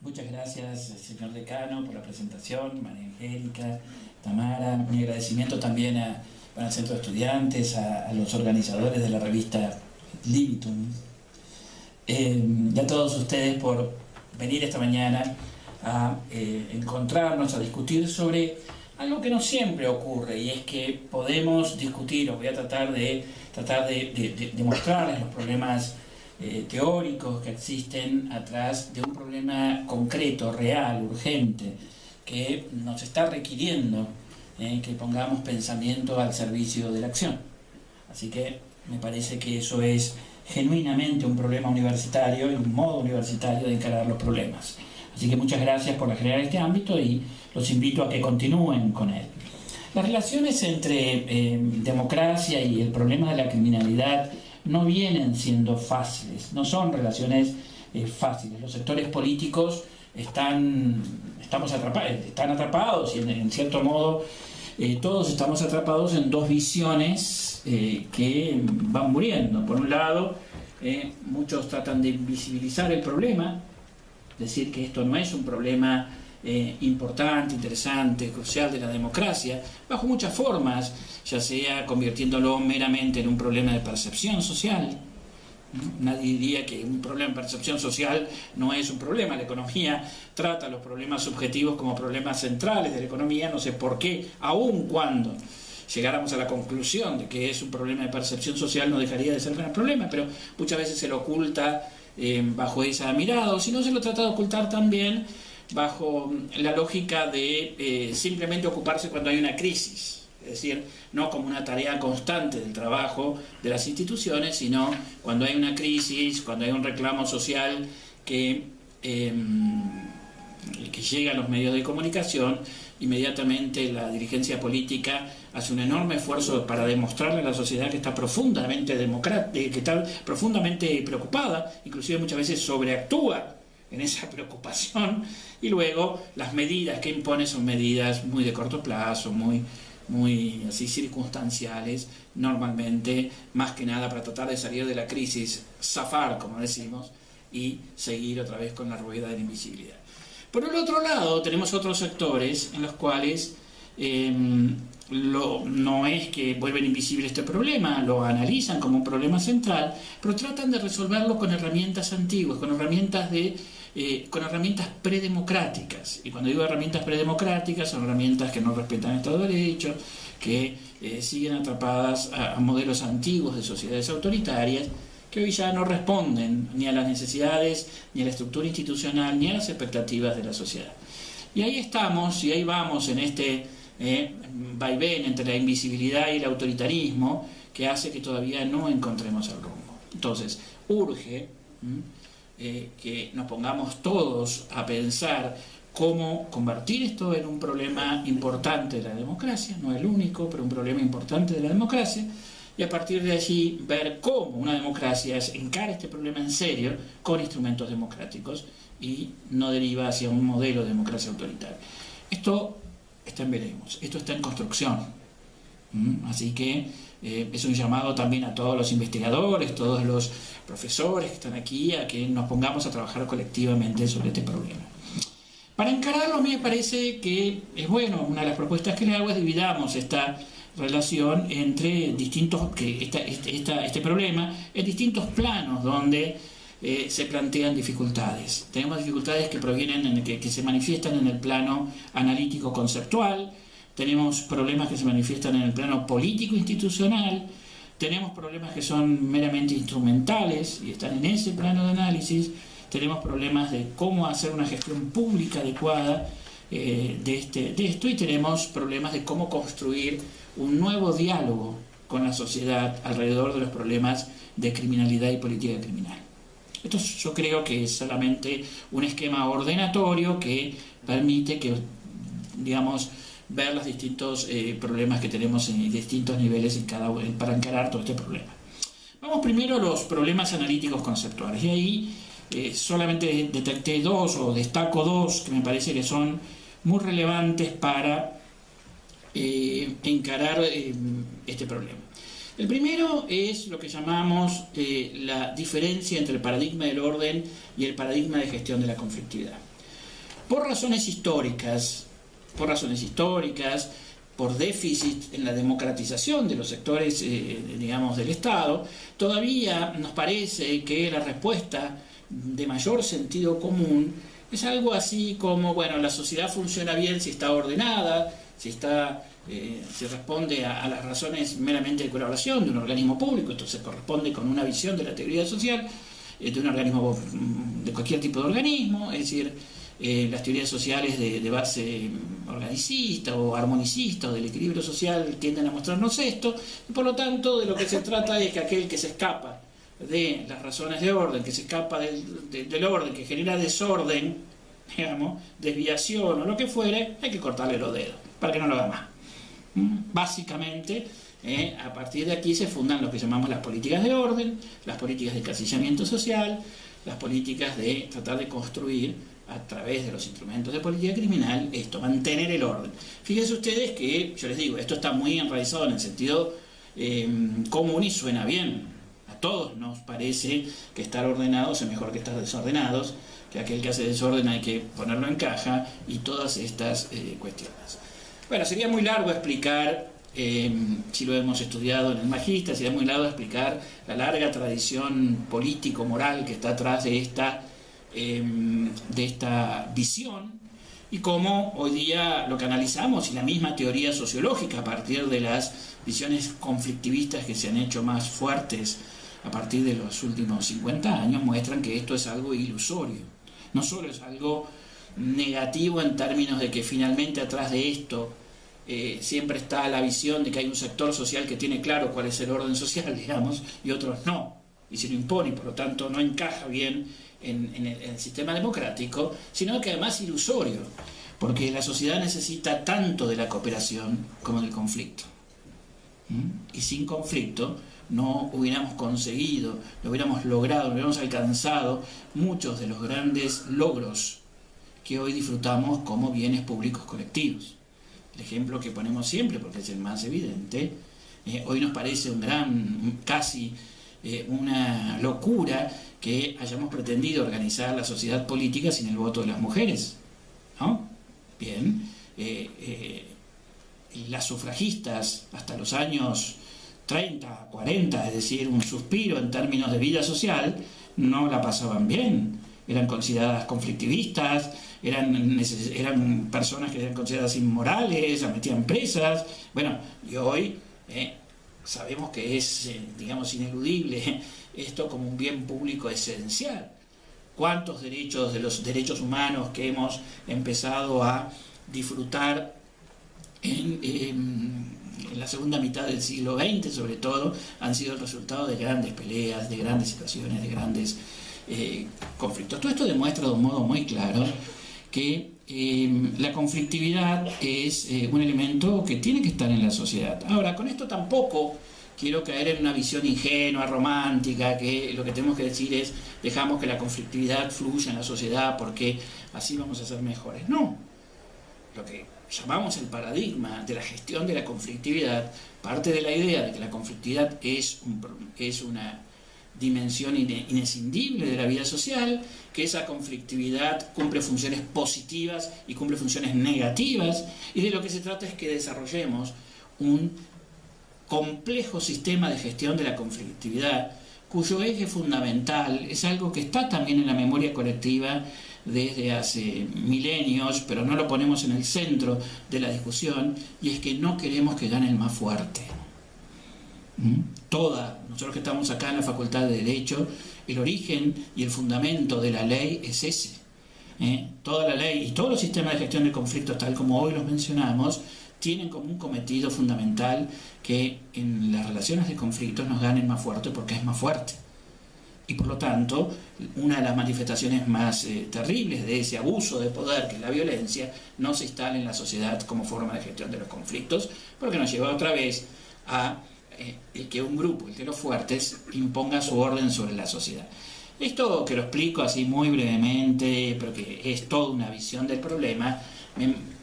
Muchas gracias, señor decano, por la presentación, María Angélica, Tamara. Mi agradecimiento también al Centro de Estudiantes, a los organizadores de la revista Libitum, y a todos ustedes por venir esta mañana a encontrarnos, a discutir sobre algo que no siempre ocurre, y es que podemos discutir, o voy a tratar de mostrarles los problemas teóricos que existen atrás de un problema concreto, real, urgente, que nos está requiriendo que pongamos pensamiento al servicio de la acción. Así que me parece que eso es genuinamente un problema universitario y un modo universitario de encarar los problemas. Así que muchas gracias por generar este ámbito y los invito a que continúen con él. Las relaciones entre democracia y el problema de la criminalidad no vienen siendo fáciles, no son relaciones fáciles. Los sectores políticos están atrapados y en cierto modo todos estamos atrapados en dos visiones que van muriendo. Por un lado, muchos tratan de invisibilizar el problema, decir que esto no es un problema importante, interesante, crucial de la democracia, bajo muchas formas, ya sea convirtiéndolo meramente en un problema de percepción social. Nadie diría que un problema de percepción social no es un problema. La economía trata los problemas subjetivos como problemas centrales de la economía. No sé por qué, aun cuando llegáramos a la conclusión de que es un problema de percepción social, no dejaría de ser un gran problema, pero muchas veces se lo oculta bajo esa mirada, o si no, se lo trata de ocultar también bajo la lógica de simplemente ocuparse cuando hay una crisis. Es decir, no como una tarea constante del trabajo de las instituciones, sino cuando hay una crisis, cuando hay un reclamo social que llega a los medios de comunicación, inmediatamente la dirigencia política hace un enorme esfuerzo para demostrarle a la sociedad que está profundamente preocupada, inclusive muchas veces sobreactúa en esa preocupación, y luego las medidas que impone son medidas muy de corto plazo, muy así circunstanciales, normalmente más que nada para tratar de salir de la crisis, zafar, como decimos, y seguir otra vez con la rueda de la invisibilidad. Por el otro lado, tenemos otros sectores en los cuales no es que vuelven invisible este problema, lo analizan como un problema central, pero tratan de resolverlo con herramientas antiguas, con herramientas predemocráticas. Y cuando digo herramientas predemocráticas, son herramientas que no respetan el Estado de Derecho, que siguen atrapadas a modelos antiguos de sociedades autoritarias, que hoy ya no responden ni a las necesidades, ni a la estructura institucional, ni a las expectativas de la sociedad. Y ahí estamos, y ahí vamos en este vaivén entre la invisibilidad y el autoritarismo, que hace que todavía no encontremos el rumbo. Entonces, urge que nos pongamos todos a pensar cómo convertir esto en un problema importante de la democracia, no el único, pero un problema importante de la democracia, y a partir de allí ver cómo una democracia encara este problema en serio con instrumentos democráticos y no deriva hacia un modelo de democracia autoritaria. Esto está en veremos, esto está en construcción. Así que es un llamado también a todos los investigadores, todos los profesores que están aquí, a que nos pongamos a trabajar colectivamente sobre este problema. Para encararlo, a mí me parece que es bueno, una de las propuestas que le hago es dividamos esta relación entre este problema en distintos planos donde se plantean dificultades. Tenemos dificultades que provienen, que se manifiestan en el plano analítico conceptual, tenemos problemas que se manifiestan en el plano político institucional, tenemos problemas que son meramente instrumentales y están en ese plano de análisis, tenemos problemas de cómo hacer una gestión pública adecuada de esto, y tenemos problemas de cómo construir un nuevo diálogo con la sociedad alrededor de los problemas de criminalidad y política criminal. Esto yo creo que es solamente un esquema ordenatorio que permite que, digamos, ver los distintos problemas que tenemos en distintos niveles para encarar todo este problema. Vamos primero a los problemas analíticos conceptuales, y ahí solamente detecté destaco dos que me parece que son muy relevantes para encarar este problema. El primero es lo que llamamos la diferencia entre el paradigma del orden y el paradigma de gestión de la conflictividad. Por razones históricas, por déficit en la democratización de los sectores, digamos, del Estado, todavía nos parece que la respuesta de mayor sentido común es algo así como, bueno, la sociedad funciona bien si está ordenada, si responde a las razones meramente de colaboración de un organismo público. Esto se corresponde con una visión de la teoría social de un organismo, de cualquier tipo de organismo, es decir, las teorías sociales de base organicista o armonicista o del equilibrio social tienden a mostrarnos esto, y por lo tanto de lo que se trata es que aquel que se escapa de las razones de orden, que se escapa del orden, que genera desorden, digamos, desviación o lo que fuere, hay que cortarle los dedos para que no lo haga más. Básicamente, a partir de aquí se fundan lo que llamamos las políticas de orden, las políticas de encasillamiento social, las políticas de tratar de construir a través de los instrumentos de política criminal esto, mantener el orden. Fíjense ustedes que, yo les digo, esto está muy enraizado en el sentido común y suena bien. A todos nos parece que estar ordenados es mejor que estar desordenados, que aquel que hace desorden hay que ponerlo en caja y todas estas cuestiones. Bueno, sería muy largo explicar, si lo hemos estudiado en el Magíster, sería muy largo explicar la larga tradición político-moral que está atrás de esta visión y cómo hoy día lo que analizamos y la misma teoría sociológica a partir de las visiones conflictivistas que se han hecho más fuertes a partir de los últimos 50 años muestran que esto es algo ilusorio. No solo es algo negativo en términos de que finalmente atrás de esto siempre está la visión de que hay un sector social que tiene claro cuál es el orden social, digamos, y otros no, y se lo impone y por lo tanto no encaja bien en el sistema democrático, sino que además es ilusorio, porque la sociedad necesita tanto de la cooperación como del conflicto. Y sin conflicto no hubiéramos conseguido, no hubiéramos logrado, no hubiéramos alcanzado muchos de los grandes logros que hoy disfrutamos como bienes públicos colectivos. El ejemplo que ponemos siempre, porque es el más evidente, hoy nos parece casi una locura que hayamos pretendido organizar la sociedad política sin el voto de las mujeres, ¿no? Bien, las sufragistas hasta los años 30, 40, es decir, un suspiro en términos de vida social, no la pasaban bien, eran consideradas conflictivistas, eran personas que eran consideradas inmorales, las metían presas. Bueno, y hoy sabemos que es, digamos, ineludible esto como un bien público esencial. ¿Cuántos derechos de los derechos humanos que hemos empezado a disfrutar en la segunda mitad del siglo XX, sobre todo, han sido el resultado de grandes peleas, de grandes situaciones, de grandes conflictos? Todo esto demuestra de un modo muy claro que la conflictividad es un elemento que tiene que estar en la sociedad. Ahora, con esto tampoco quiero caer en una visión ingenua, romántica, que lo que tenemos que decir es dejamos que la conflictividad fluya en la sociedad porque así vamos a ser mejores. No, lo que llamamos el paradigma de la gestión de la conflictividad parte de la idea de que la conflictividad es una dimensión inescindible de la vida social, que esa conflictividad cumple funciones positivas y cumple funciones negativas, y de lo que se trata es que desarrollemos un complejo sistema de gestión de la conflictividad cuyo eje fundamental es algo que está también en la memoria colectiva desde hace milenios, pero no lo ponemos en el centro de la discusión, y es que no queremos que gane el más fuerte. Nosotros que estamos acá en la Facultad de Derecho, el origen y el fundamento de la ley es ese. Toda la ley y todos los sistemas de gestión de conflictos, tal como hoy los mencionamos, tienen como un cometido fundamental que en las relaciones de conflictos nos gane el más fuerte porque es más fuerte. Y por lo tanto, una de las manifestaciones más terribles de ese abuso de poder, que es la violencia, no se instala en la sociedad como forma de gestión de los conflictos, porque nos lleva otra vez a que un grupo, el de los fuertes, imponga su orden sobre la sociedad. Esto que lo explico así muy brevemente, pero que es toda una visión del problema,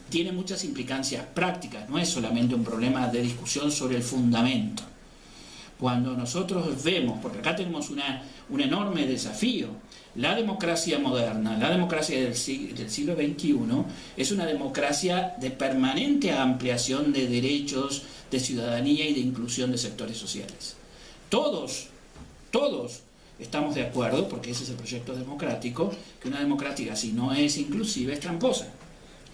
tiene muchas implicancias prácticas, no es solamente un problema de discusión sobre el fundamento. cuando nosotros vemos, porque acá tenemos un enorme desafío, la democracia moderna, la democracia del siglo XXI, es una democracia de permanente ampliación de derechos, de ciudadanía y de inclusión de sectores sociales. Todos estamos de acuerdo, porque ese es el proyecto democrático, que una democracia si no es inclusiva es tramposa.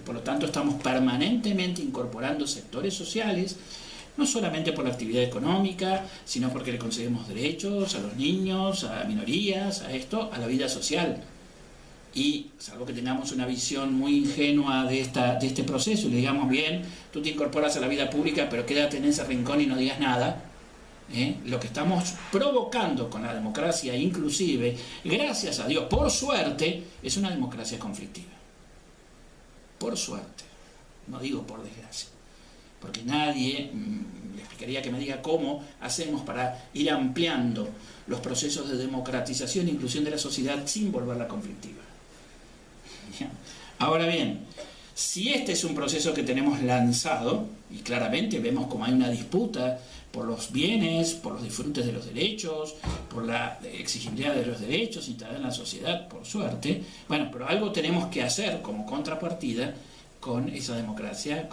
Por lo tanto, estamos permanentemente incorporando sectores sociales, no solamente por la actividad económica, sino porque le concedemos derechos a los niños, a minorías, a la vida social. Y salvo que tengamos una visión muy ingenua de este proceso y le digamos, bien, tú te incorporas a la vida pública, pero quédate en ese rincón y no digas nada, lo que estamos provocando con la democracia inclusive, gracias a Dios, por suerte, es una democracia conflictiva. Por suerte, no digo por desgracia. Porque nadie, le explicaría que me diga cómo hacemos para ir ampliando los procesos de democratización e inclusión de la sociedad sin volverla conflictiva. Ahora bien, si este es un proceso que tenemos lanzado, y claramente vemos como hay una disputa por los bienes, por los disfrutes de los derechos, por la exigibilidad de los derechos instalados en la sociedad, por suerte, bueno, pero algo tenemos que hacer como contrapartida con esa democracia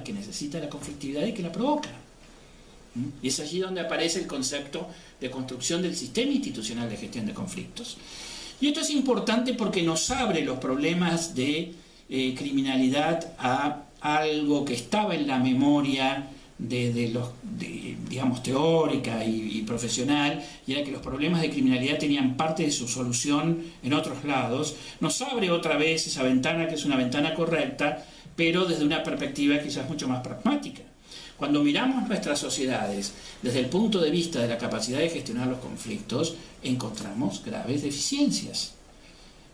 que necesita la conflictividad y que la provoca. Y es allí donde aparece el concepto de construcción del sistema institucional de gestión de conflictos. Y esto es importante porque nos abre los problemas de criminalidad a algo que estaba en la memoria digamos, teórica y profesional, y era que los problemas de criminalidad tenían parte de su solución en otros lados. Nos abre otra vez esa ventana, que es una ventana correcta, pero desde una perspectiva quizás mucho más pragmática. Cuando miramos nuestras sociedades desde el punto de vista de la capacidad de gestionar los conflictos, encontramos graves deficiencias.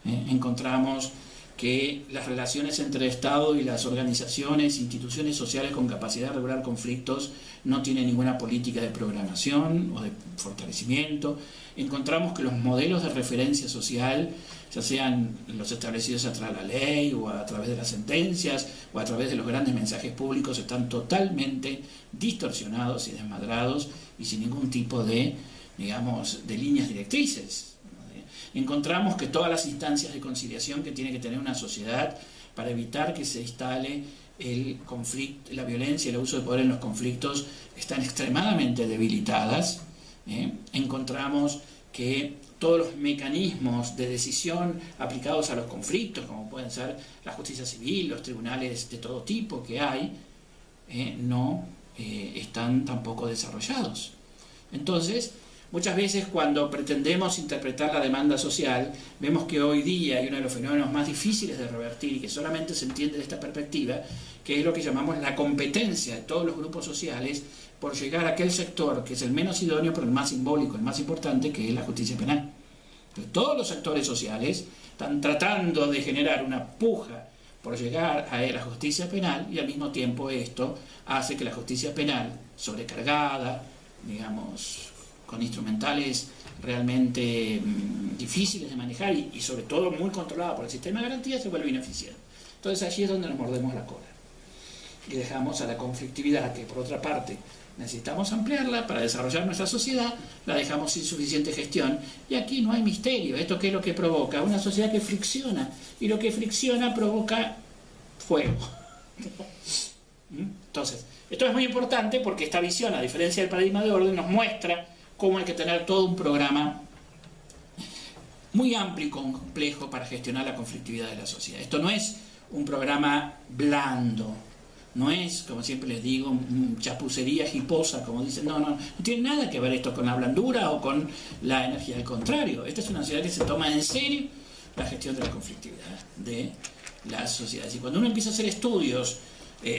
Encontramos que las relaciones entre el Estado y las organizaciones, instituciones sociales con capacidad de regular conflictos no tienen ninguna política de programación o de fortalecimiento. Encontramos que los modelos de referencia social, ya sean los establecidos a través de la ley o a través de las sentencias o a través de los grandes mensajes públicos, están totalmente distorsionados y desmadrados y sin ningún tipo de, digamos, de líneas directrices. Encontramos que todas las instancias de conciliación que tiene que tener una sociedad para evitar que se instale el conflicto, la violencia y el abuso de poder en los conflictos están extremadamente debilitadas. Encontramos que todos los mecanismos de decisión aplicados a los conflictos, como pueden ser la justicia civil, los tribunales de todo tipo que hay, no están tampoco desarrollados. Entonces, muchas veces cuando pretendemos interpretar la demanda social, vemos que hoy día hay uno de los fenómenos más difíciles de revertir y que solamente se entiende de esta perspectiva, que es lo que llamamos la competencia de todos los grupos sociales por llegar a aquel sector que es el menos idóneo, pero el más simbólico, el más importante, que es la justicia penal. Entonces, todos los actores sociales están tratando de generar una puja por llegar a la justicia penal, y al mismo tiempo esto hace que la justicia penal, sobrecargada, digamos, con instrumentales realmente difíciles de manejar y sobre todo muy controlada por el sistema de garantías, se vuelve ineficiente. Entonces allí es donde nos mordemos la cola y dejamos a la conflictividad, que por otra parte necesitamos ampliarla para desarrollar nuestra sociedad, la dejamos sin suficiente gestión, y aquí no hay misterio. ¿Esto qué es lo que provoca? Una sociedad que fricciona, y lo que fricciona provoca fuego. Entonces, esto es muy importante porque esta visión, a diferencia del paradigma de orden, nos muestra cómo hay que tener todo un programa muy amplio y complejo para gestionar la conflictividad de la sociedad. Esto no es un programa blando, no es, como siempre les digo, chapucería hiposa, como dicen, no tiene nada que ver esto con la blandura o con la energía, al contrario. Esta es una sociedad que se toma en serio la gestión de la conflictividad de las sociedades. Y cuando uno empieza a hacer estudios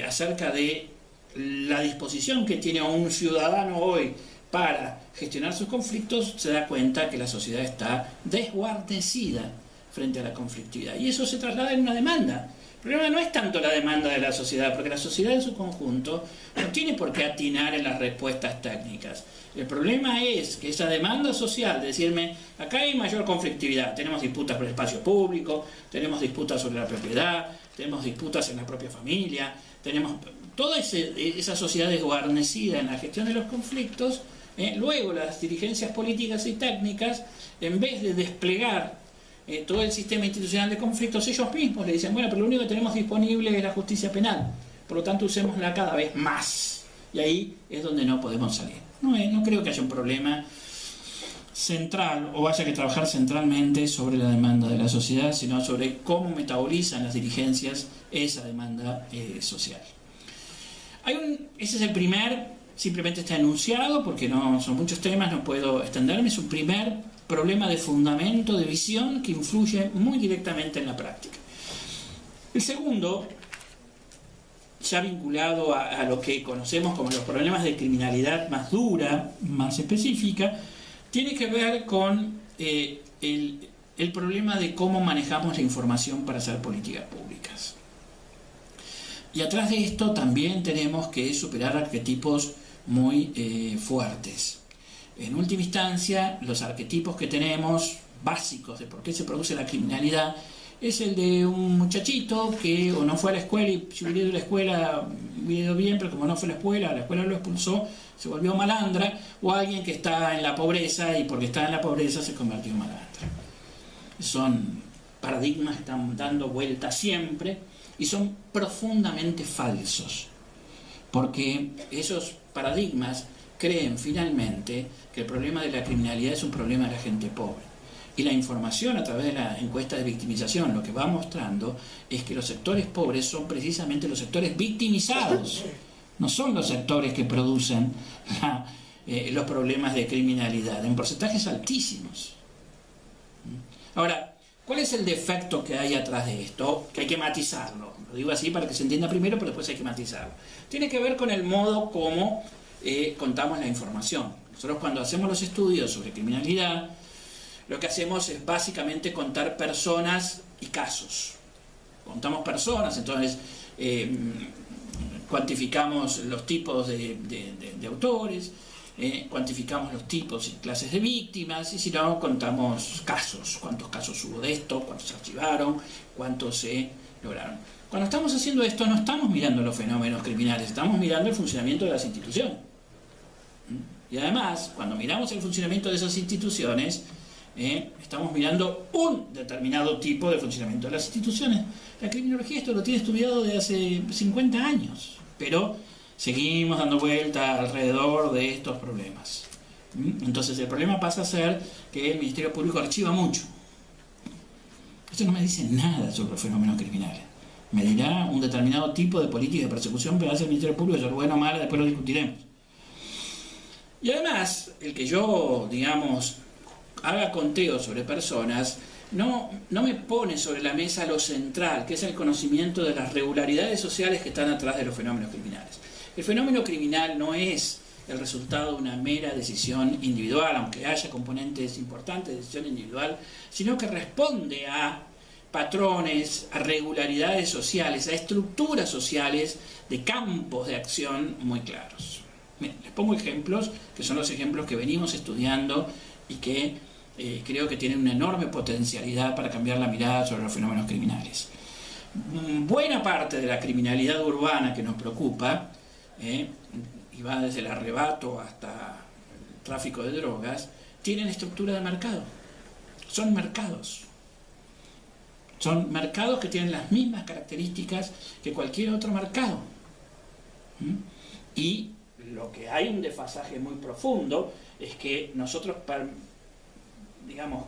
acerca de la disposición que tiene un ciudadano hoy para gestionar sus conflictos, se da cuenta que la sociedad está desguarnecida frente a la conflictividad. Y eso se traslada en una demanda. El problema no es tanto la demanda de la sociedad, porque la sociedad en su conjunto no tiene por qué atinar en las respuestas técnicas. El problema es que esa demanda social, de decirme, acá hay mayor conflictividad, tenemos disputas por el espacio público, tenemos disputas sobre la propiedad, tenemos disputas en la propia familia, tenemos toda esa sociedad desguarnecida en la gestión de los conflictos, luego las dirigencias políticas y técnicas, en vez de desplegar todo el sistema institucional de conflictos, ellos mismos le dicen, bueno, pero lo único que tenemos disponible es la justicia penal, por lo tanto usémosla cada vez más. Y ahí es donde no podemos salir. No creo que haya un problema central o haya que trabajar centralmente sobre la demanda de la sociedad, sino sobre cómo metabolizan las dirigencias esa demanda social. Ese es el primer, simplemente está enunciado porque no son muchos temas, no puedo extenderme, es un primer problema de fundamento, de visión, que influye muy directamente en la práctica. El segundo, ya vinculado a lo que conocemos como los problemas de criminalidad más dura, más específica, tiene que ver con el problema de cómo manejamos la información para hacer políticas públicas. Y atrás de esto también tenemos que superar arquetipos muy fuertes. En última instancia, los arquetipos que tenemos básicos de por qué se produce la criminalidad es el de un muchachito que o no fue a la escuela y si hubiera ido a la escuela hubiera ido bien, pero como no fue a la escuela lo expulsó, se volvió malandra, o alguien que está en la pobreza y porque está en la pobreza se convirtió en malandra. Son paradigmas que están dando vuelta siempre y son profundamente falsos, porque esos paradigmas creen finalmente que el problema de la criminalidad es un problema de la gente pobre. Y la información a través de la encuesta de victimización lo que va mostrando es que los sectores pobres son precisamente los sectores victimizados, no son los sectores que producen los problemas de criminalidad, en porcentajes altísimos. Ahora, ¿cuál es el defecto que hay atrás de esto? Que hay que matizarlo. Lo digo así para que se entienda primero, pero después hay que matizarlo. Tiene que ver con el modo como contamos la información. Nosotros cuando hacemos los estudios sobre criminalidad, lo que hacemos es básicamente contar personas y casos. Contamos personas, entonces cuantificamos los tipos de autores, cuantificamos los tipos y clases de víctimas, y si no, contamos casos. ¿Cuántos casos hubo de esto? ¿Cuántos se archivaron? ¿Cuántos se lograron? Cuando estamos haciendo esto, no estamos mirando los fenómenos criminales, estamos mirando el funcionamiento de las instituciones. Y además, cuando miramos el funcionamiento de esas instituciones, estamos mirando un determinado tipo de funcionamiento de las instituciones. La criminología esto lo tiene estudiado desde hace 50 años, pero seguimos dando vuelta alrededor de estos problemas. Entonces el problema pasa a ser que el Ministerio Público archiva mucho. Esto no me dice nada sobre los fenómenos criminales. Me dirá un determinado tipo de política de persecución que hace el Ministerio Público, si es bueno o malo, después lo discutiremos. Y además, el que yo, digamos, haga conteo sobre personas, no me pone sobre la mesa lo central, que es el conocimiento de las regularidades sociales que están atrás de los fenómenos criminales. El fenómeno criminal no es el resultado de una mera decisión individual, aunque haya componentes importantes de decisión individual, sino que responde a patrones, a regularidades sociales, a estructuras sociales de campos de acción muy claros. Bien, les pongo ejemplos, que son los ejemplos que venimos estudiando y que creo que tienen una enorme potencialidad para cambiar la mirada sobre los fenómenos criminales. Buena parte de la criminalidad urbana que nos preocupa, y va desde el arrebato hasta el tráfico de drogas, tienen estructura de mercado. Son mercados. Son mercados que tienen las mismas características que cualquier otro mercado. Y lo que hay un desfasaje muy profundo es que nosotros, digamos,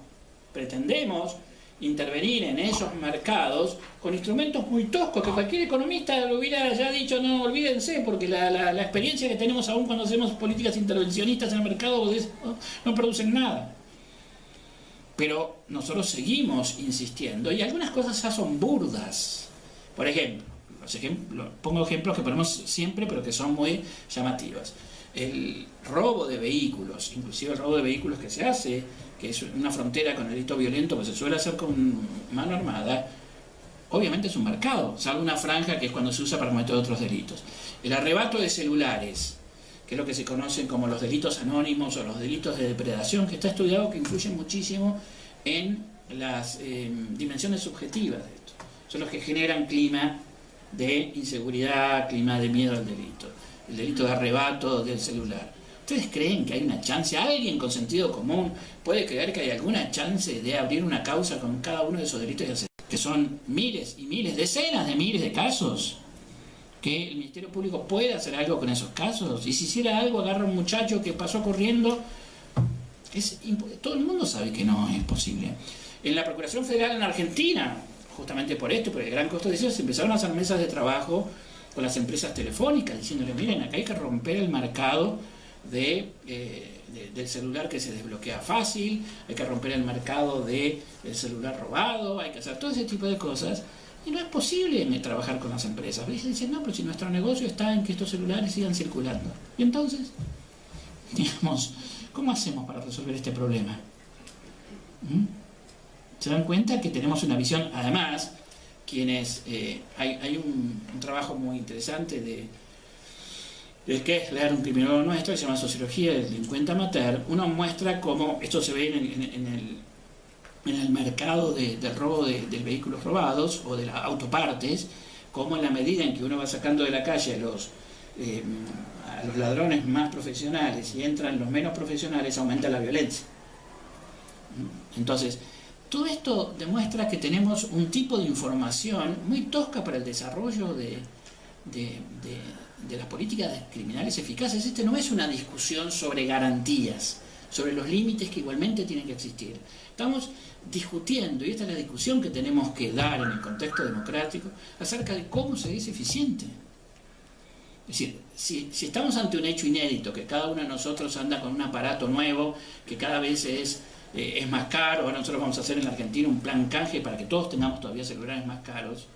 pretendemos intervenir en esos mercados con instrumentos muy toscos que cualquier economista lo hubiera ya dicho, no, olvídense, porque la experiencia que tenemos aún cuando hacemos políticas intervencionistas en el mercado no producen nada. Pero nosotros seguimos insistiendo y algunas cosas ya son burdas. Por ejemplo, pongo ejemplos que ponemos siempre pero que son muy llamativas. El robo de vehículos, inclusive el robo de vehículos que se hace, que es una frontera con el delito violento que se suele hacer con mano armada, obviamente es un mercado, salvo una franja que es cuando se usa para cometer otros delitos. El arrebato de celulares, que es lo que se conocen como los delitos anónimos o los delitos de depredación, que está estudiado, que influyen muchísimo en las dimensiones subjetivas de esto. Son los que generan clima de inseguridad, clima de miedo al delito, el delito de arrebato del celular. ¿Ustedes creen que hay una chance? ¿Alguien con sentido común puede creer que hay alguna chance de abrir una causa con cada uno de esos delitos, que son miles y miles, decenas de miles de casos? Que el Ministerio Público pueda hacer algo con esos casos. Y si hiciera algo, agarra a un muchacho que pasó corriendo. Todo el mundo sabe que no es posible. En la Procuración Federal en Argentina, justamente por esto, por el gran costo de eso, se empezaron a hacer mesas de trabajo con las empresas telefónicas, diciéndole, miren, acá hay que romper el mercado del celular que se desbloquea fácil, hay que romper el mercado del celular robado, hay que hacer todo ese tipo de cosas. Y no es posible trabajar con las empresas. Dicen, no, pero si nuestro negocio está en que estos celulares sigan circulando. Y entonces, digamos, ¿cómo hacemos para resolver este problema? ¿Se dan cuenta que tenemos una visión? Además, hay un trabajo muy interesante que es leer un criminólogo nuestro, que se llama Sociología del Delincuente Amateur. Uno muestra cómo esto se ve en el mercado del robo de vehículos robados o de las autopartes, como en la medida en que uno va sacando de la calle a los ladrones más profesionales y entran los menos profesionales, aumenta la violencia. Entonces, todo esto demuestra que tenemos un tipo de información muy tosca para el desarrollo de las políticas criminales eficaces. Este no es una discusión sobre garantías, sobre los límites que igualmente tienen que existir. Estamos discutiendo, y esta es la discusión que tenemos que dar en el contexto democrático, acerca de cómo se es eficiente. Es decir, si estamos ante un hecho inédito, que cada uno de nosotros anda con un aparato nuevo, que cada vez es más caro, ahora nosotros vamos a hacer en la Argentina un plan canje para que todos tengamos todavía celulares más caros,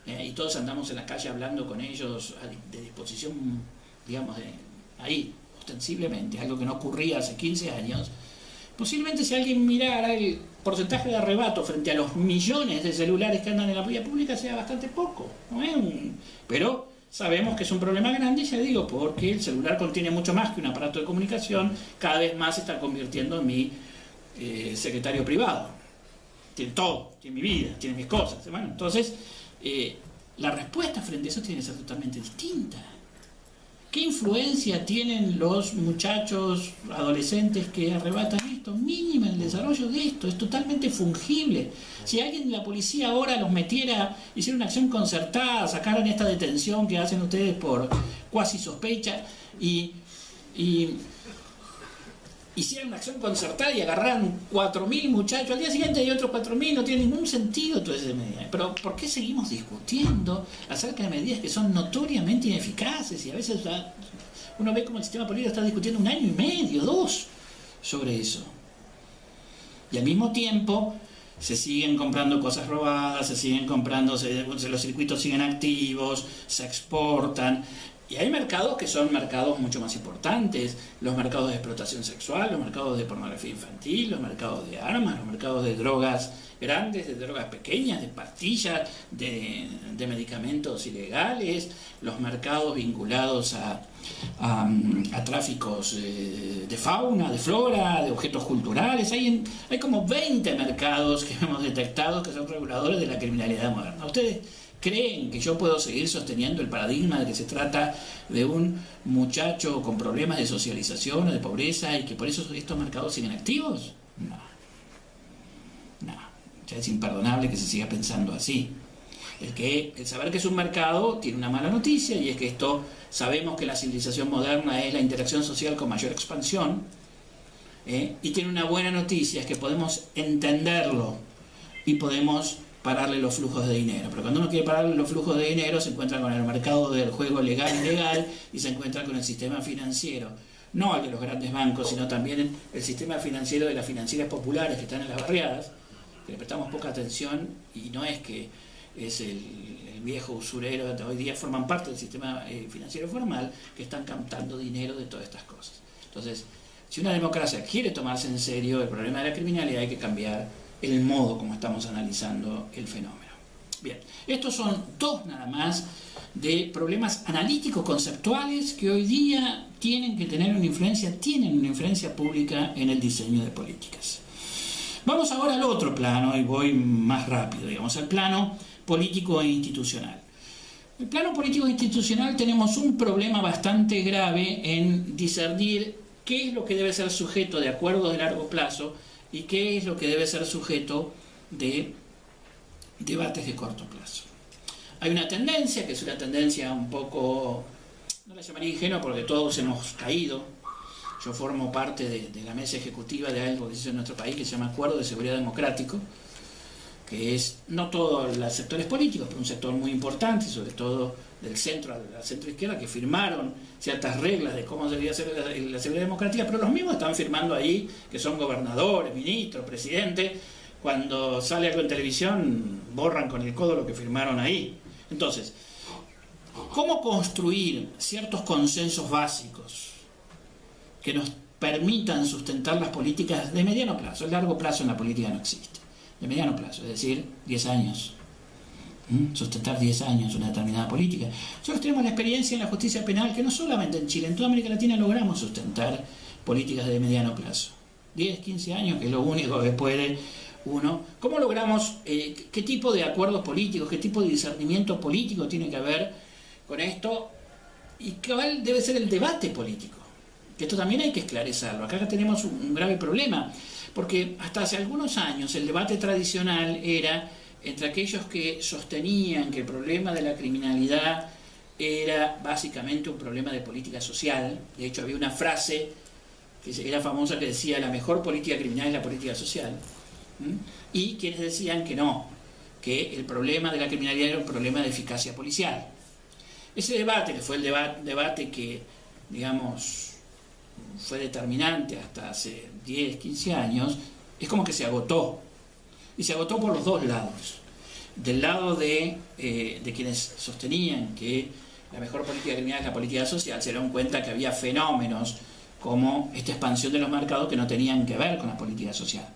y todos andamos en la calle hablando con ellos de disposición, digamos, ahí, ostensiblemente, algo que no ocurría hace 15 años. Posiblemente si alguien mirara el porcentaje de arrebato frente a los millones de celulares que andan en la vía pública sea bastante poco, ¿no? Pero sabemos que es un problema grande, y ya digo, porque el celular contiene mucho más que un aparato de comunicación, cada vez más se está convirtiendo en mi secretario privado. Tiene todo, tiene mi vida, tiene mis cosas. Bueno, entonces, la respuesta frente a eso tiene que ser totalmente distinta. ¿Qué influencia tienen los muchachos, adolescentes que arrebatan esto? Mínima en el desarrollo de esto, es totalmente fungible. Si alguien de la policía ahora los metiera, hiciera una acción concertada, sacaran esta detención que hacen ustedes por cuasi sospecha y hicieran una acción concertada y agarraran 4.000 muchachos, al día siguiente hay otros 4.000, no tiene ningún sentido toda esa medida. Pero ¿por qué seguimos discutiendo acerca de medidas que son notoriamente ineficaces? Y a veces uno ve como el sistema político está discutiendo 1 año y medio, 2, sobre eso. Y al mismo tiempo se siguen comprando cosas robadas, se siguen comprando, los circuitos siguen activos, se exportan. Y hay mercados que son mercados mucho más importantes, los mercados de explotación sexual, los mercados de pornografía infantil, los mercados de armas, los mercados de drogas grandes, de drogas pequeñas, de pastillas, de medicamentos ilegales, los mercados vinculados a tráficos de fauna, de flora, de objetos culturales. Hay como 20 mercados que hemos detectado que son reguladores de la criminalidad moderna. ¿Ustedes creen que yo puedo seguir sosteniendo el paradigma de que se trata de un muchacho con problemas de socialización o de pobreza y que por eso estos mercados siguen activos? No. Ya es imperdonable que se siga pensando así. El saber que es un mercado tiene una mala noticia, y es que sabemos que la civilización moderna es la interacción social con mayor expansión, y tiene una buena noticia, es que podemos entenderlo y podemos pararle los flujos de dinero. Pero cuando uno quiere pararle los flujos de dinero, se encuentra con el mercado del juego legal e ilegal, y se encuentra con el sistema financiero, no el de los grandes bancos, sino también el sistema financiero de las financieras populares que están en las barriadas, que le prestamos poca atención, y no es que es el viejo usurero, hoy día forman parte del sistema financiero formal, que están captando dinero de todas estas cosas. Entonces, si una democracia quiere tomarse en serio el problema de la criminalidad, hay que cambiar el modo como estamos analizando el fenómeno. Bien, estos son 2 nada más de problemas analíticos conceptuales que hoy día tienen una influencia pública en el diseño de políticas. Vamos ahora al otro plano, y voy más rápido, digamos, al plano político e institucional. el plano político institucional tenemos un problema bastante grave en discernir qué es lo que debe ser sujeto de acuerdos de largo plazo y qué es lo que debe ser sujeto de debates de corto plazo. Hay una tendencia, que es una tendencia un poco, no la llamaría ingenua porque todos hemos caído. Yo formo parte de la mesa ejecutiva de algo que se hizo en nuestro país que se llama Acuerdo de Seguridad Democrático, que es no todos los sectores políticos, pero un sector muy importante, sobre todo del centro a la centroizquierda, que firmaron ciertas reglas de cómo debería ser la seguridad democrática, pero los mismos están firmando ahí, que son gobernadores, ministros, presidentes, cuando sale algo en televisión, borran con el codo lo que firmaron ahí. Entonces, ¿cómo construir ciertos consensos básicos que nos permitan sustentar las políticas de mediano plazo? El largo plazo en la política no existe. De mediano plazo, es decir, 10 años. Sustentar 10 años una determinada política. Nosotros tenemos la experiencia en la justicia penal que no solamente en Chile, en toda América Latina logramos sustentar políticas de mediano plazo. 10, 15 años, que es lo único que puede uno. ¿Cómo logramos, qué tipo de acuerdos políticos, qué tipo de discernimiento político tiene que haber con esto? ¿Y cuál debe ser el debate político? Que esto también hay que esclarecerlo. Acá tenemos un grave problema, porque hasta hace algunos años el debate tradicional era entre aquellos que sostenían que el problema de la criminalidad era básicamente un problema de política social. De hecho, había una frase que era famosa que decía: la mejor política criminal es la política social. Y quienes decían que no, que el problema de la criminalidad era un problema de eficacia policial. Ese debate, que fue el debate que, digamos, fue determinante hasta hace 10, 15 años, es como que se agotó. Y se agotó por los dos lados. Del lado de quienes sostenían que la mejor política criminal es la política social, se dieron cuenta que había fenómenos como esta expansión de los mercados que no tenían que ver con la política social.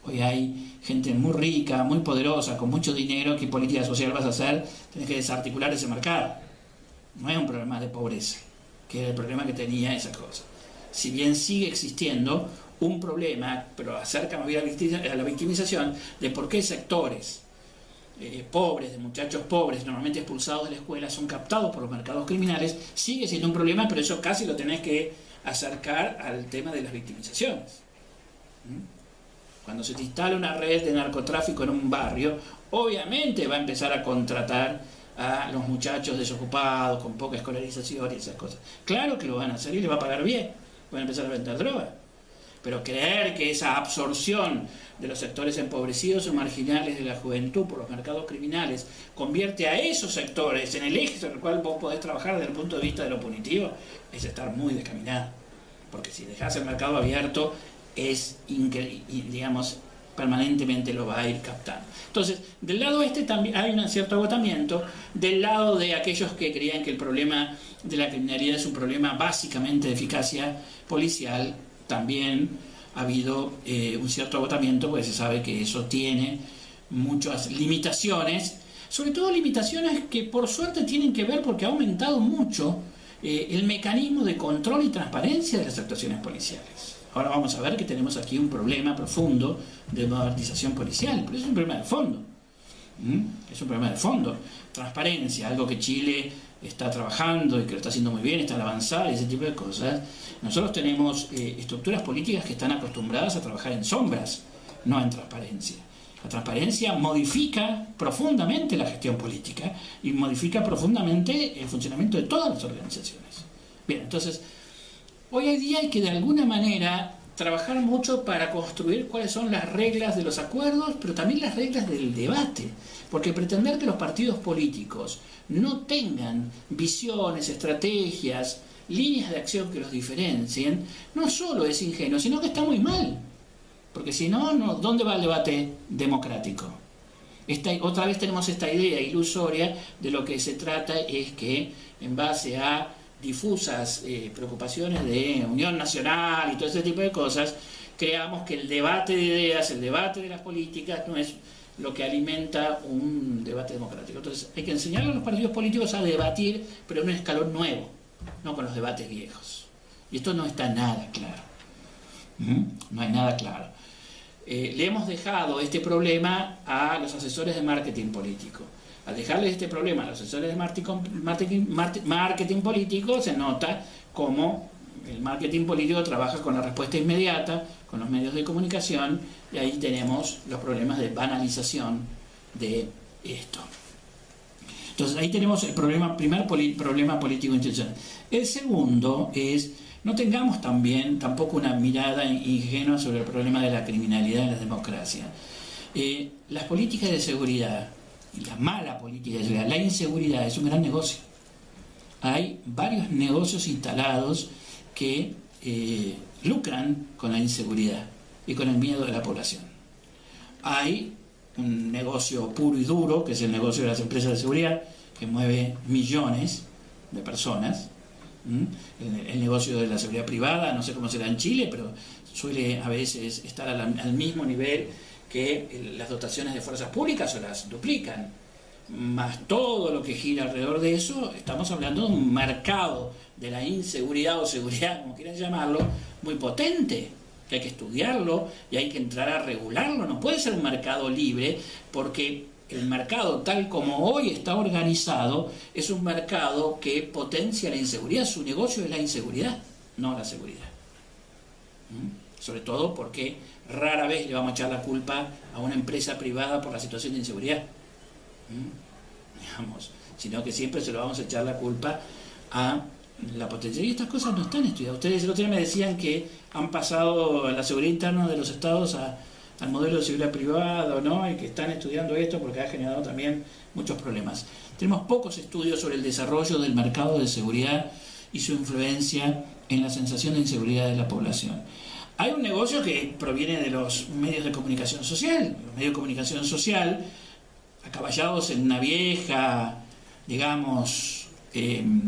Hoy hay gente muy rica, muy poderosa, con mucho dinero. ¿Qué política social vas a hacer? Tienes que desarticular ese mercado. No es un problema de pobreza, que era el problema que tenía esa cosa. Si bien sigue existiendo un problema, pero acerca más bien a la victimización de por qué sectores pobres, de muchachos pobres, normalmente expulsados de la escuela, son captados por los mercados criminales, sigue siendo un problema, pero eso casi lo tenés que acercar al tema de las victimizaciones. Cuando se te instala una red de narcotráfico en un barrio, obviamente va a empezar a contratar a los muchachos desocupados, con poca escolarización y esas cosas. Claro que lo van a hacer y le va a pagar bien, van a empezar a vender droga. Pero creer que esa absorción de los sectores empobrecidos o marginales de la juventud por los mercados criminales convierte a esos sectores en el eje sobre el cual vos podés trabajar desde el punto de vista de lo punitivo, es estar muy descaminado. Porque si dejás el mercado abierto, digamos, permanentemente lo va a ir captando. Entonces, del lado también hay un cierto agotamiento. Del lado de aquellos que creían que el problema de la criminalidad es un problema básicamente de eficacia policial, también ha habido un cierto agotamiento, porque se sabe que eso tiene muchas limitaciones, sobre todo limitaciones que por suerte tienen que ver porque ha aumentado mucho el mecanismo de control y transparencia de las actuaciones policiales. Ahora vamos a ver que tenemos aquí un problema profundo de modernización policial, pero es un problema de fondo. Es un problema de fondo. Transparencia, algo que Chile está trabajando y que lo está haciendo muy bien, está al avanzar y ese tipo de cosas. Nosotros tenemos estructuras políticas que están acostumbradas a trabajar en sombras, no en transparencia. La transparencia modifica profundamente la gestión política y modifica profundamente el funcionamiento de todas las organizaciones. Bien, entonces, hoy en día hay que de alguna manera trabajar mucho para construir cuáles son las reglas de los acuerdos, pero también las reglas del debate. Porque pretender que los partidos políticos no tengan visiones, estrategias, líneas de acción que los diferencien, no solo es ingenuo, sino que está muy mal. Porque si no, ¿dónde va el debate democrático? Otra vez tenemos esta idea ilusoria de lo que se trata es que, en base a difusas preocupaciones de unión nacional y todo ese tipo de cosas, creamos que el debate de ideas, el debate de las políticas no es lo que alimenta un debate democrático. Entonces hay que enseñar a los partidos políticos a debatir, pero en un escalón nuevo, no con los debates viejos. Y esto no está nada claro. No hay nada claro. Le hemos dejado este problema a los asesores de marketing político. al dejarles este problema a los asesores de marketing político, se nota cómo el marketing político trabaja con la respuesta inmediata, con los medios de comunicación, y ahí tenemos los problemas de banalización de esto. Entonces ahí tenemos el primer problema político institucional. El segundo es, no tengamos tampoco una mirada ingenua sobre el problema de la criminalidad en la democracia. Las políticas de seguridad, y la mala política de seguridad, la inseguridad es un gran negocio. Hay varios negocios instalados que lucran con la inseguridad y con el miedo de la población. Hay un negocio puro y duro, que es el negocio de las empresas de seguridad, que mueve millones de personas. El negocio de la seguridad privada, no sé cómo será en Chile, pero suele a veces estar al mismo nivel que las dotaciones de fuerzas públicas, o las duplican. Más todo lo que gira alrededor de eso, estamos hablando de un mercado de la inseguridad o seguridad, como quieran llamarlo, muy potente, que hay que estudiarlo y hay que entrar a regularlo. No puede ser un mercado libre, porque el mercado tal como hoy está organizado es un mercado que potencia la inseguridad. Su negocio es la inseguridad, no la seguridad. Sobre todo porque rara vez le vamos a echar la culpa a una empresa privada por la situación de inseguridad, sino que siempre se lo vamos a echar la culpa a la potencia. Y estas cosas no están estudiadas. Ustedes el otro día me decían que han pasado la seguridad interna de los estados al modelo de seguridad privado, ¿no? Y que están estudiando esto porque ha generado también muchos problemas. Tenemos pocos estudios sobre el desarrollo del mercado de seguridad y su influencia en la sensación de inseguridad de la población. Hay un negocio que proviene de los medios de comunicación social. Los medios de comunicación social, acaballados en una vieja, digamos, en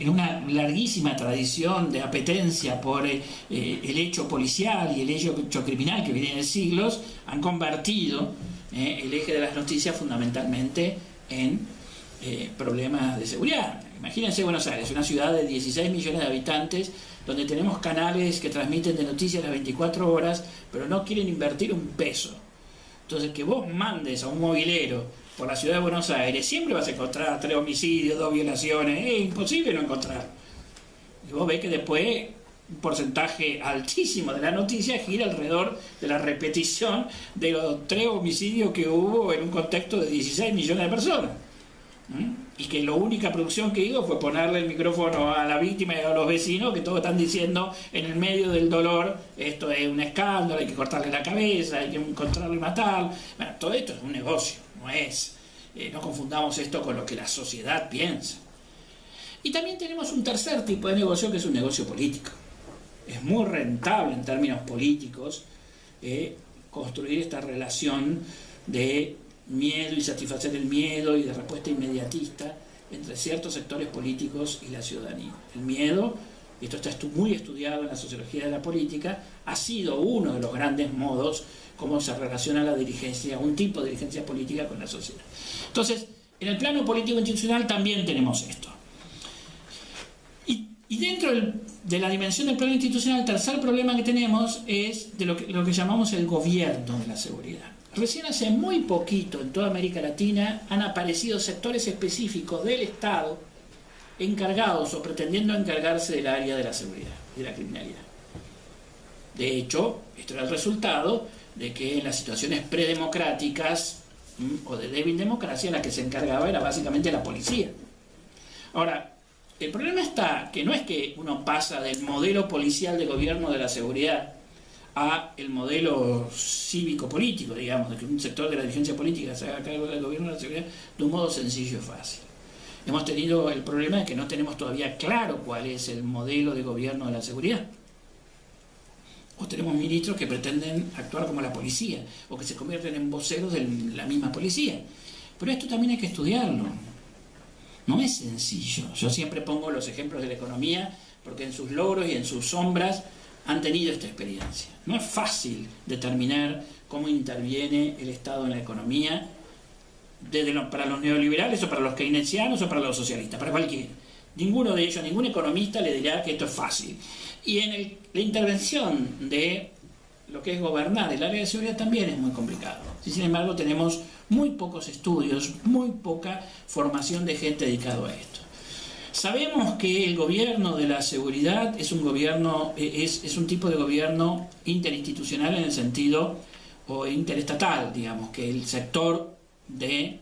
una larguísima tradición de apetencia por el hecho policial y el hecho criminal que viene de siglos, han convertido el eje de las noticias fundamentalmente en problemas de seguridad. Imagínense Buenos Aires, una ciudad de 16 millones de habitantes, donde tenemos canales que transmiten de noticias las 24 horas, pero no quieren invertir un peso. Entonces, que vos mandes a un movilero por la ciudad de Buenos Aires, siempre vas a encontrar 3 homicidios, 2 violaciones, es imposible no encontrar. Y vos ves que después un porcentaje altísimo de la noticia gira alrededor de la repetición de los 3 homicidios que hubo en un contexto de 16 millones de personas. Y que la única producción que hizo fue ponerle el micrófono a la víctima y a los vecinos, que todos están diciendo en el medio del dolor: esto es un escándalo, hay que cortarle la cabeza, hay que encontrarlo y matarlo. Bueno, todo esto es un negocio, no confundamos esto con lo que la sociedad piensa. Y también tenemos un tercer tipo de negocio, que es un negocio político. Es muy rentable en términos políticos construir esta relación de miedo y satisfacer el miedo y de respuesta inmediatista entre ciertos sectores políticos y la ciudadanía. El miedo, y esto está muy estudiado en la sociología de la política, ha sido uno de los grandes modos como se relaciona la dirigencia, un tipo de dirigencia política con la sociedad. Entonces, en el plano político institucional también tenemos esto. Y dentro de la dimensión del plano institucional, el tercer problema que tenemos es de lo que llamamos el gobierno de la seguridad. Recién hace muy poquito en toda América Latina han aparecido sectores específicos del Estado encargados o pretendiendo encargarse del área de la seguridad y de la criminalidad. De hecho, esto era el resultado de que en las situaciones predemocráticas o de débil democracia, la que se encargaba era básicamente la policía. Ahora, el problema está que no es que uno pasa del modelo policial de gobierno de la seguridad a el modelo cívico-político, digamos, de que un sector de la dirigencia política se haga cargo del gobierno de la seguridad de un modo sencillo y fácil. Hemos tenido el problema de que no tenemos todavía claro cuál es el modelo de gobierno de la seguridad. O tenemos ministros que pretenden actuar como la policía, o que se convierten en voceros de la misma policía. Pero esto también hay que estudiarlo. No es sencillo. Yo siempre pongo los ejemplos de la economía, porque en sus logros y en sus sombras han tenido esta experiencia. No es fácil determinar cómo interviene el Estado en la economía, para los neoliberales o para los keynesianos o para los socialistas, para cualquiera. Ninguno de ellos, ningún economista le dirá que esto es fácil. Y en la intervención de lo que es gobernar el área de seguridad también es muy complicado. Sin embargo, tenemos muy pocos estudios, muy poca formación de gente dedicada a esto. Sabemos que el gobierno de la seguridad es un gobierno, es un tipo de gobierno interinstitucional en el sentido, o interestatal, digamos, que el sector del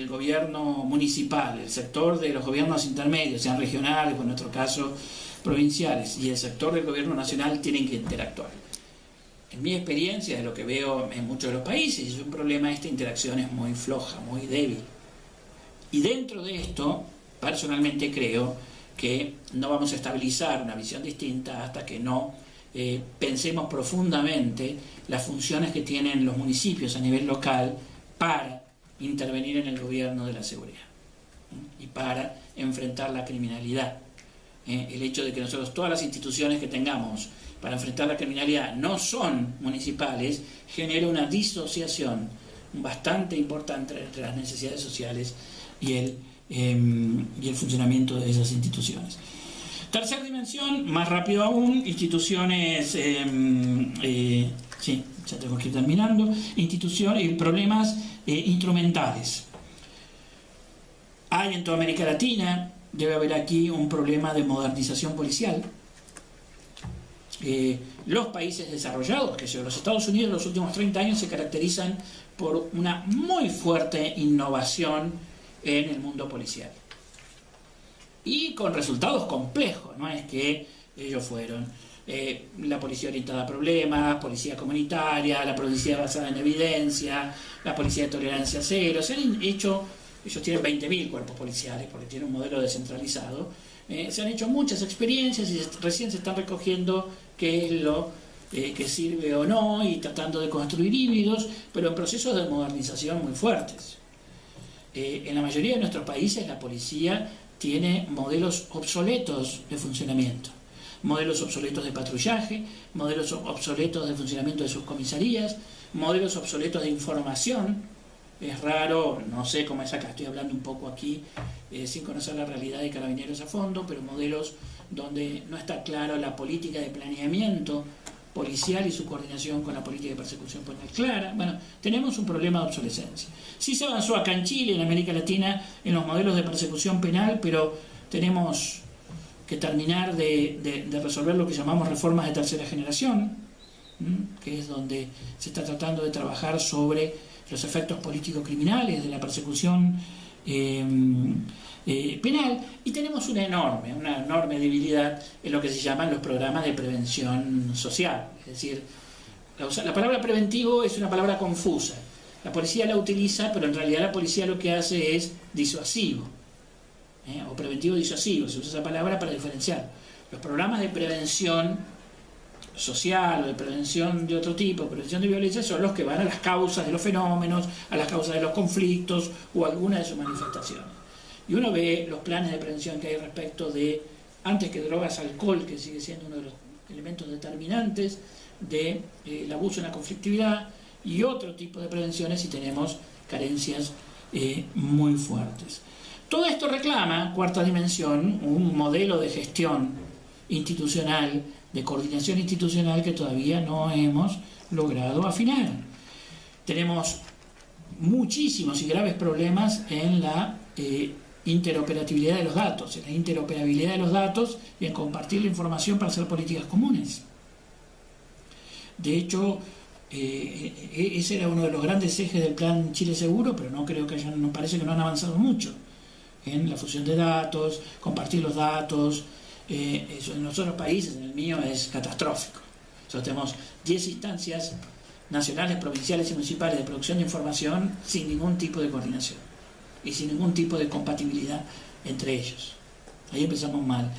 gobierno municipal, el sector de los gobiernos intermedios, sean regionales o en nuestro caso provinciales, y el sector del gobierno nacional tienen que interactuar. En mi experiencia, de lo que veo en muchos de los países, es un problema, esta interacción es muy floja, muy débil. Y dentro de esto, personalmente creo que no vamos a estabilizar una visión distinta hasta que no pensemos profundamente las funciones que tienen los municipios a nivel local para intervenir en el gobierno de la seguridad y para enfrentar la criminalidad. El hecho de que nosotros todas las instituciones que tengamos para enfrentar la criminalidad no son municipales genera una disociación bastante importante entre las necesidades sociales y el funcionamiento de esas instituciones. Tercera dimensión, más rápido aún, instituciones, sí, ya tengo que ir terminando, instituciones, problemas instrumentales. Hay en toda América Latina, debe haber aquí un problema de modernización policial. Los países desarrollados, que son los Estados Unidos, en los últimos 30 años se caracterizan por una muy fuerte innovación en el mundo policial. Y con resultados complejos, no es que ellos fueron la policía orientada a problemas, policía comunitaria, la policía basada en evidencia, la policía de tolerancia cero. Se han hecho, ellos tienen 20.000 cuerpos policiales porque tienen un modelo descentralizado. Se han hecho muchas experiencias y recién se están recogiendo qué es lo que sirve o no y tratando de construir híbridos, pero en procesos de modernización muy fuertes. En la mayoría de nuestros países la policía tiene modelos obsoletos de funcionamiento, modelos obsoletos de patrullaje, modelos obsoletos de funcionamiento de sus comisarías, modelos obsoletos de información. Es raro, no sé cómo es acá, estoy hablando un poco aquí sin conocer la realidad de Carabineros a fondo, pero modelos donde no está claro la política de planeamiento policial y su coordinación con la política de persecución penal clara. Bueno, tenemos un problema de obsolescencia. Sí se avanzó acá en Chile, en América Latina, en los modelos de persecución penal, pero tenemos que terminar de resolver lo que llamamos reformas de tercera generación, que es donde se está tratando de trabajar sobre los efectos político-criminales de la persecución penal, y tenemos una enorme debilidad en lo que se llaman los programas de prevención social. Es decir, la palabra preventivo es una palabra confusa. La policía la utiliza, pero en realidad la policía lo que hace es disuasivo, o preventivo disuasivo, se usa esa palabra para diferenciar. Los programas de prevención social o de prevención de otro tipo, prevención de violencia, son los que van a las causas de los fenómenos, a las causas de los conflictos o a alguna de sus manifestaciones. Y uno ve los planes de prevención que hay respecto de, antes que drogas, alcohol, que sigue siendo uno de los elementos determinantes del abuso en la conflictividad, y otro tipo de prevenciones si tenemos carencias muy fuertes. Todo esto reclama, cuarta dimensión, un modelo de gestión institucional, de coordinación institucional que todavía no hemos logrado afinar. Tenemos muchísimos y graves problemas en la interoperabilidad de los datos, y en compartir la información para hacer políticas comunes. De hecho, ese era uno de los grandes ejes del plan Chile Seguro, pero no creo que nos parece que no han avanzado mucho en la fusión de datos, compartir los datos. Eso en los otros países, en el mío, es catastrófico. Nosotros tenemos 10 instancias nacionales, provinciales y municipales de producción de información sin ningún tipo de coordinación y sin ningún tipo de compatibilidad entre ellos. Ahí empezamos mal.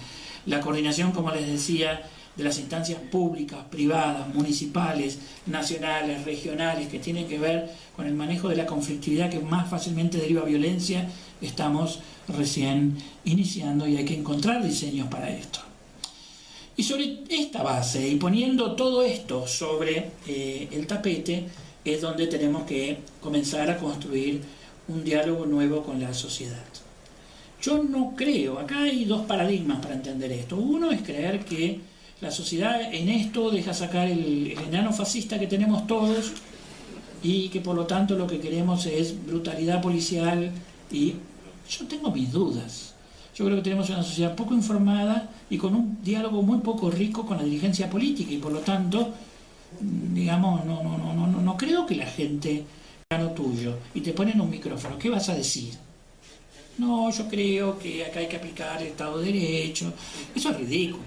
La coordinación, como les decía, de las instancias públicas, privadas, municipales, nacionales, regionales, que tienen que ver con el manejo de la conflictividad que más fácilmente deriva violencia, estamos recién iniciando y hay que encontrar diseños para esto. Y sobre esta base, y poniendo todo esto sobre el tapete, es donde tenemos que comenzar a construir un diálogo nuevo con la sociedad. Yo no creo, acá hay dos paradigmas para entender esto. Uno es creer que la sociedad en esto deja sacar el enano fascista que tenemos todos y que por lo tanto lo que queremos es brutalidad policial, y yo tengo mis dudas. Yo creo que tenemos una sociedad poco informada y con un diálogo muy poco rico con la dirigencia política, y por lo tanto, digamos, no creo que la gente haga lo tuyo y te ponen un micrófono. ¿Qué vas a decir? No, yo creo que acá hay que aplicar el Estado de Derecho. Eso es ridículo.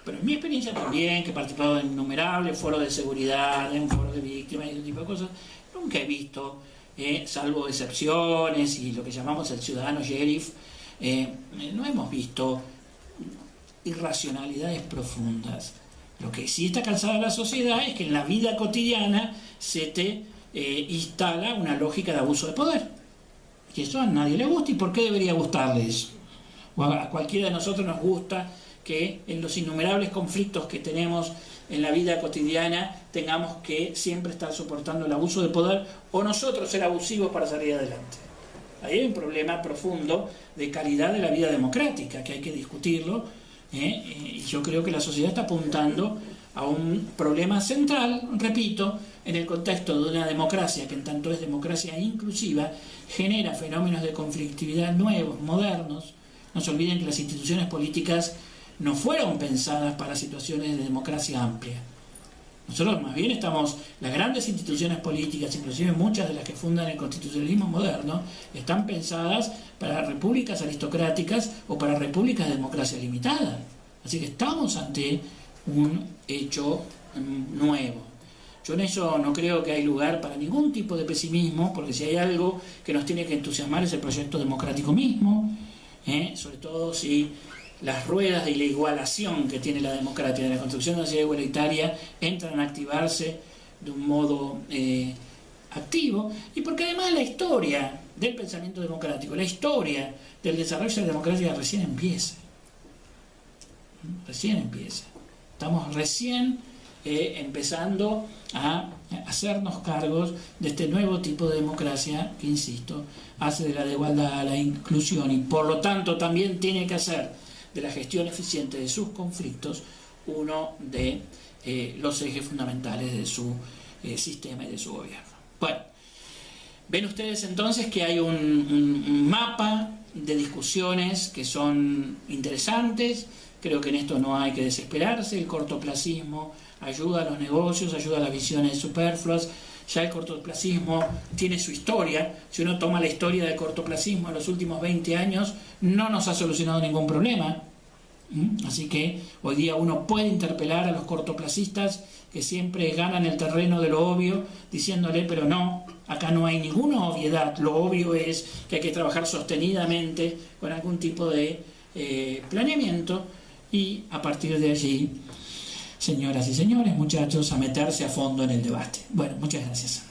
Pero en mi experiencia también, que he participado en innumerables foros de seguridad, en foros de víctimas y ese tipo de cosas, nunca he visto, salvo excepciones y lo que llamamos el ciudadano sheriff, no hemos visto irracionalidades profundas. Lo que sí está cansada la sociedad es que en la vida cotidiana se te instala una lógica de abuso de poder. Y eso a nadie le gusta. ¿Y por qué debería gustarle eso? O a cualquiera de nosotros nos gusta que en los innumerables conflictos que tenemos en la vida cotidiana tengamos que siempre estar soportando el abuso de poder, o nosotros ser abusivos para salir adelante. Ahí hay un problema profundo de calidad de la vida democrática que hay que discutirlo, y yo creo que la sociedad está apuntando a un problema central, repito, en el contexto de una democracia que en tanto es democracia inclusiva, genera fenómenos de conflictividad nuevos, modernos. No se olviden que las instituciones políticas no fueron pensadas para situaciones de democracia amplia. Nosotros más bien las grandes instituciones políticas, inclusive muchas de las que fundan el constitucionalismo moderno, están pensadas para repúblicas aristocráticas o para repúblicas de democracia limitada. Así que estamos ante un hecho nuevo. Yo en eso no creo que hay lugar para ningún tipo de pesimismo, porque si hay algo que nos tiene que entusiasmar es el proyecto democrático mismo, sobre todo si las ruedas de la igualación que tiene la democracia, de la construcción de una sociedad igualitaria, entran a activarse de un modo activo, y porque además la historia del pensamiento democrático, la historia del desarrollo de la democracia recién empieza. Estamos recién empezando a hacernos cargos de este nuevo tipo de democracia que, insisto, hace de la igualdad a la inclusión, y por lo tanto también tiene que hacer de la gestión eficiente de sus conflictos uno de los ejes fundamentales de su sistema y de su gobierno. Bueno, ven ustedes entonces que hay un mapa de discusiones que son interesantes. Creo que en esto no hay que desesperarse. El cortoplacismo ayuda a los negocios, ayuda a las visiones superfluas. Ya el cortoplacismo tiene su historia. Si uno toma la historia del cortoplacismo en los últimos 20 años, no nos ha solucionado ningún problema. Así que hoy día uno puede interpelar a los cortoplacistas que siempre ganan el terreno de lo obvio, diciéndole, pero no, acá no hay ninguna obviedad. Lo obvio es que hay que trabajar sostenidamente con algún tipo de planeamiento, y a partir de allí, señoras y señores, muchachos, a meterse a fondo en el debate. Bueno, muchas gracias.